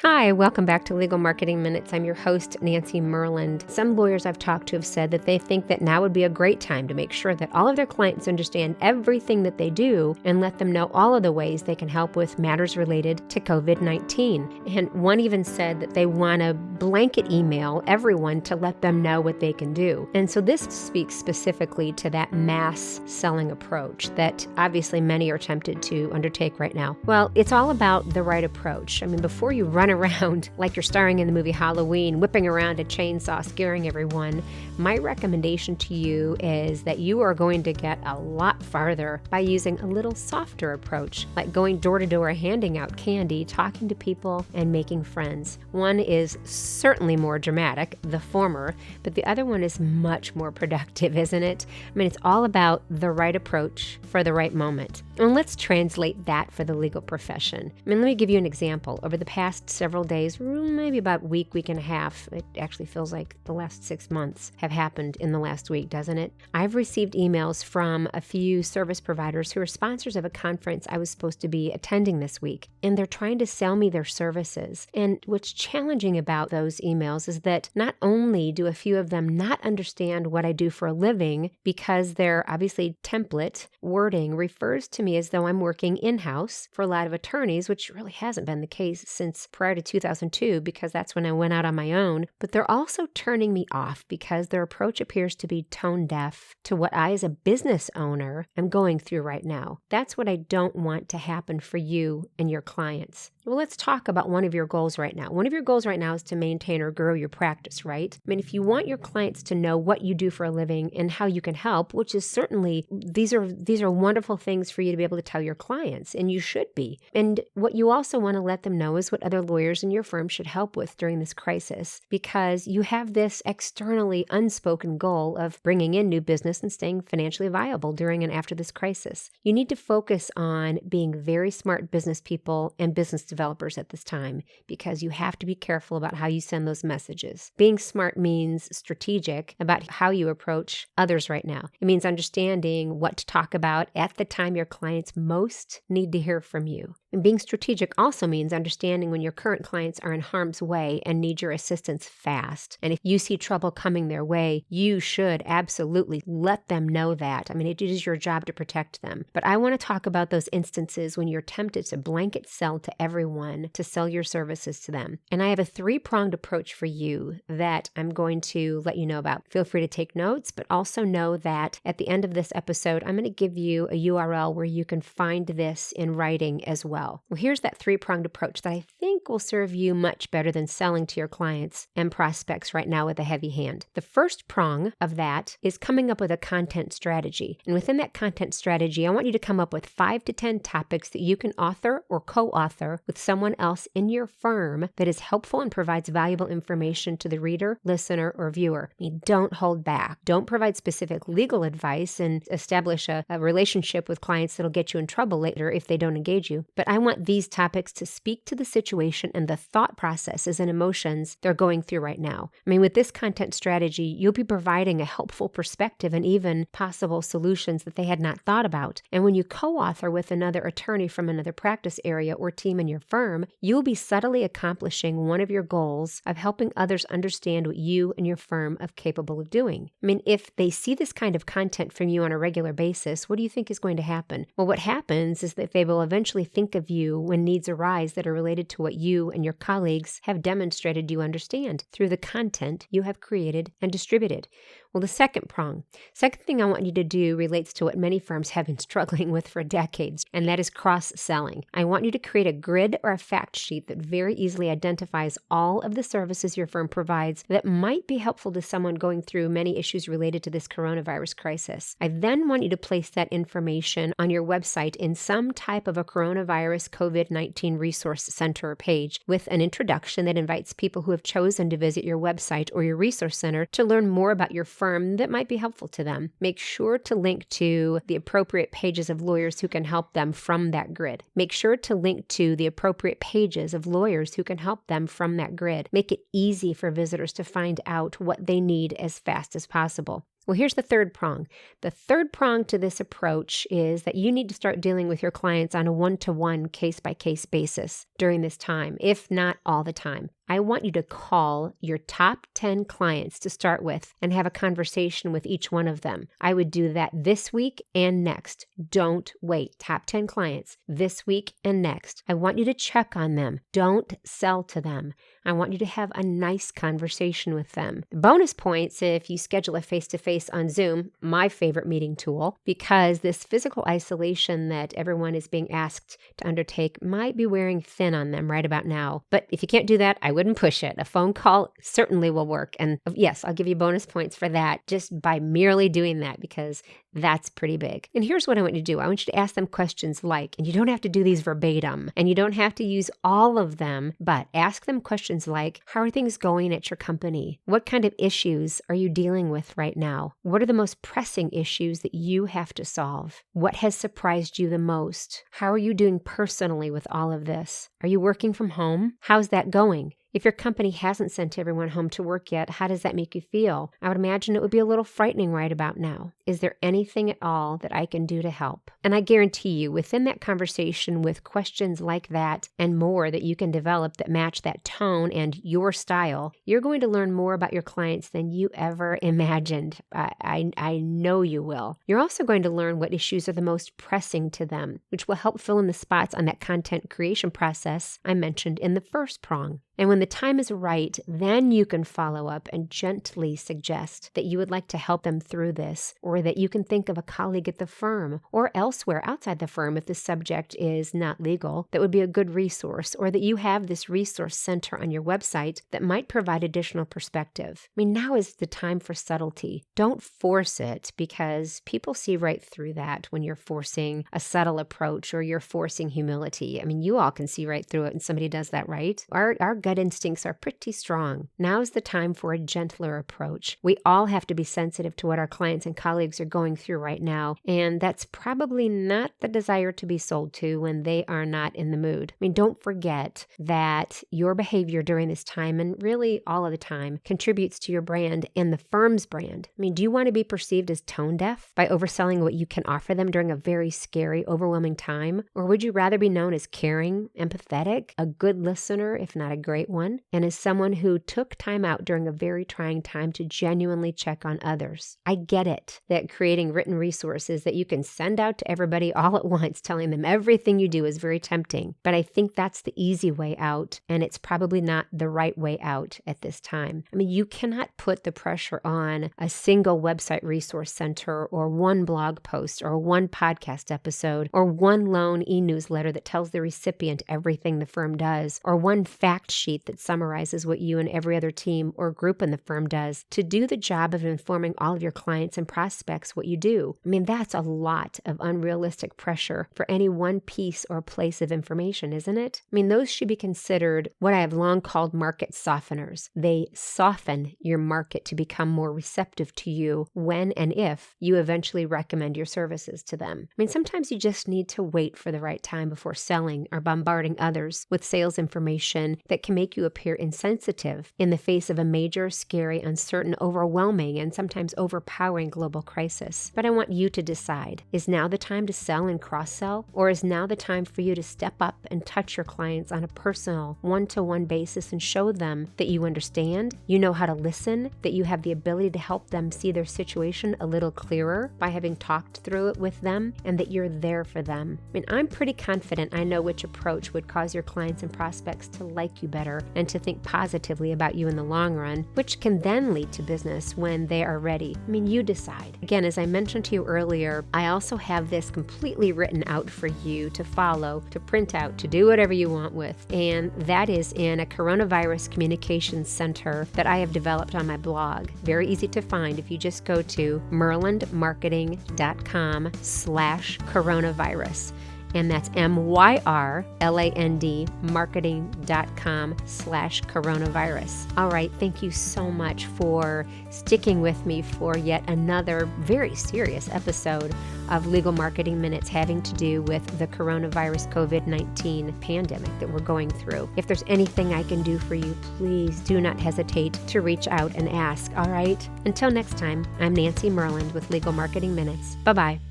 Hi, welcome back to Legal Marketing Minutes. I'm your host, Nancy Myrland. Some lawyers I've talked to have said that they think that now would be a great time to make sure that all of their clients understand everything that they do and let them know all of the ways they can help with matters related to COVID-19. And one even said that they want to blanket email everyone to let them know what they can do. And so this speaks specifically to that mass selling approach that obviously many are tempted to undertake right now. Well, it's all about the right approach. I mean, before you run around like you're starring in the movie Halloween, whipping around a chainsaw, scaring everyone, my recommendation to you is that you are going to get a lot farther by using a little softer approach, like going door to door, handing out candy, talking to people, and making friends. One is certainly more dramatic, the former, but the other one is much more productive, isn't it? I mean, it's all about the right approach for the right moment. And let's translate that for the legal profession. I mean, let me give you an example. Over the past several days, maybe about week and a half, it actually feels like the last 6 months have happened in the last week, doesn't it? I've received emails from a few service providers who are sponsors of a conference I was supposed to be attending this week, and they're trying to sell me their services. And what's challenging about those emails is that not only do a few of them not understand what I do for a living because their obviously template wording refers to me as though I'm working in-house for a lot of attorneys, which really hasn't been the case since prior to 2002 because that's when I went out on my own, but they're also turning me off because their approach appears to be tone deaf to what I as a business owner am going through right now. That's what I don't want to happen for you and your clients. Well, let's talk about one of your goals right now. One of your goals right now is to maintain or grow your practice, right? I mean, if you want your clients to know what you do for a living and how you can help, which is certainly, these are wonderful things for you to be able to tell your clients, and you should be. And what you also want to let them know is what other lawyers in your firm should help with during this crisis, because you have this externally unspoken goal of bringing in new business and staying financially viable during and after this crisis. You need to focus on being very smart business people and business developers at this time, because you have to be careful about how you send those messages. Being smart means strategic about how you approach others right now. It means understanding what to talk about at the time your clients most need to hear from you. And being strategic also means understanding when your current clients are in harm's way and need your assistance fast. And if you see trouble coming their way, you should absolutely let them know that. I mean, it is your job to protect them. But I want to talk about those instances when you're tempted to blanket sell to everyone, to sell your services to them. And I have a 3-pronged approach for you that I'm going to let you know about. Feel free to take notes, but also know that at the end of this episode, I'm going to give you a URL where you can find this in writing as well. Well, here's that 3-pronged approach that I think will serve you much better than selling to your clients and prospects right now with a heavy hand. The first prong of that is coming up with a content strategy. And within that content strategy, I want you to come up with 5 to 10 topics that you can author or co-author with someone else in your firm that is helpful and provides valuable information to the reader, listener, or viewer. I mean, don't hold back. Don't provide specific legal advice and establish a relationship with clients that'll get you in trouble later if they don't engage you. But I want these topics to speak to the situation and the thought processes and emotions they're going through right now. I mean, with this content strategy, you'll be providing a helpful perspective and even possible solutions that they had not thought about. And when you co-author with another attorney from another practice area or team in your firm, you'll be subtly accomplishing one of your goals of helping others understand what you and your firm are capable of doing. I mean, if they see this kind of content from you on a regular basis, what do you think is going to happen? Well, what happens is that they will eventually think of you when needs arise that are related to what you and your colleagues have demonstrated you understand through the content you have created and distributed. Well, the second thing I want you to do relates to what many firms have been struggling with for decades, and that is cross-selling. I want you to create a grid or a fact sheet that very easily identifies all of the services your firm provides that might be helpful to someone going through many issues related to this coronavirus crisis. I then want you to place that information on your website in some type of a coronavirus COVID-19 resource center page with an introduction that invites people who have chosen to visit your website or your resource center to learn more about your firm that might be helpful to them. Make sure to link to the appropriate pages of lawyers who can help them from that grid. Make sure to link to the appropriate pages of lawyers who can help them from that grid. Make it easy for visitors to find out what they need as fast as possible. Well, here's the third prong. The third prong to this approach is that you need to start dealing with your clients on a one-to-one, case-by-case basis during this time, if not all the time. I want you to call your top 10 clients to start with and have a conversation with each one of them. I would do that this week and next. Don't wait. Top 10 clients this week and next. I want you to check on them. Don't sell to them. I want you to have a nice conversation with them. Bonus points if you schedule a face-to-face on Zoom, my favorite meeting tool, because this physical isolation that everyone is being asked to undertake might be wearing thin on them right about now. But if you can't do that, I wouldn't push it. A phone call certainly will work. And yes, I'll give you bonus points for that just by merely doing that, because that's pretty big. And here's what I want you to do. I want you to ask them questions like, and you don't have to do these verbatim, and you don't have to use all of them, but ask them questions like, how are things going at your company? What kind of issues are you dealing with right now? What are the most pressing issues that you have to solve? What has surprised you the most? How are you doing personally with all of this? Are you working from home? How's that going? If your company hasn't sent everyone home to work yet, how does that make you feel? I would imagine it would be a little frightening right about now. Is there anything at all that I can do to help? And I guarantee you, within that conversation with questions like that and more that you can develop that match that tone and your style, you're going to learn more about your clients than you ever imagined. I know you will. You're also going to learn what issues are the most pressing to them, which will help fill in the spots on that content creation process I mentioned in the first prong. And when the time is right, then you can follow up and gently suggest that you would like to help them through this, or that you can think of a colleague at the firm or elsewhere outside the firm if the subject is not legal that would be a good resource, or that you have this resource center on your website that might provide additional perspective. I mean, now is the time for subtlety. Don't force it, because people see right through that when you're forcing a subtle approach or you're forcing humility. I mean, you all can see right through it when somebody does that, right? Our gut instincts are pretty strong. Now's the time for a gentler approach. We all have to be sensitive to what our clients and colleagues are going through right now, and that's probably not the desire to be sold to when they are not in the mood. I mean, don't forget that your behavior during this time, and really all of the time, contributes to your brand and the firm's brand. I mean, do you want to be perceived as tone deaf by overselling what you can offer them during a very scary, overwhelming time? Or would you rather be known as caring, empathetic, a good listener, if not a great one, and as someone who took time out during a very trying time to genuinely check on others? I get it that creating written resources that you can send out to everybody all at once, telling them everything you do, is very tempting, but I think that's the easy way out, and it's probably not the right way out at this time. I mean, you cannot put the pressure on a single website resource center, or one blog post, or one podcast episode, or one lone e-newsletter that tells the recipient everything the firm does, or one fact sheet that summarizes what you and every other team or group in the firm does to do the job of informing all of your clients and prospects what you do. I mean, that's a lot of unrealistic pressure for any one piece or place of information, isn't it? I mean, those should be considered what I have long called market softeners. They soften your market to become more receptive to you when and if you eventually recommend your services to them. I mean, sometimes you just need to wait for the right time before selling or bombarding others with sales information that can make you appear insensitive in the face of a major, scary, uncertain, overwhelming, and sometimes overpowering global crisis. But I want you to decide, is now the time to sell and cross-sell, or is now the time for you to step up and touch your clients on a personal, one-to-one basis and show them that you understand, you know how to listen, that you have the ability to help them see their situation a little clearer by having talked through it with them, and that you're there for them. I mean, I'm pretty confident I know which approach would cause your clients and prospects to like you better and to think positively about you in the long run, which can then lead to business when they are ready. I mean, you decide. Again, as I mentioned to you earlier, I also have this completely written out for you to follow, to print out, to do whatever you want with, and that is in a coronavirus communications center that I have developed on my blog. Very easy to find if you just go to myrlandmarketing.com/coronavirus. and that's MYRLAND marketing.com/coronavirus. All right, thank you so much for sticking with me for yet another very serious episode of Legal Marketing Minutes having to do with the coronavirus COVID-19 pandemic that we're going through. If there's anything I can do for you, please do not hesitate to reach out and ask, all right? Until next time, I'm Nancy Myrland with Legal Marketing Minutes. Bye-bye.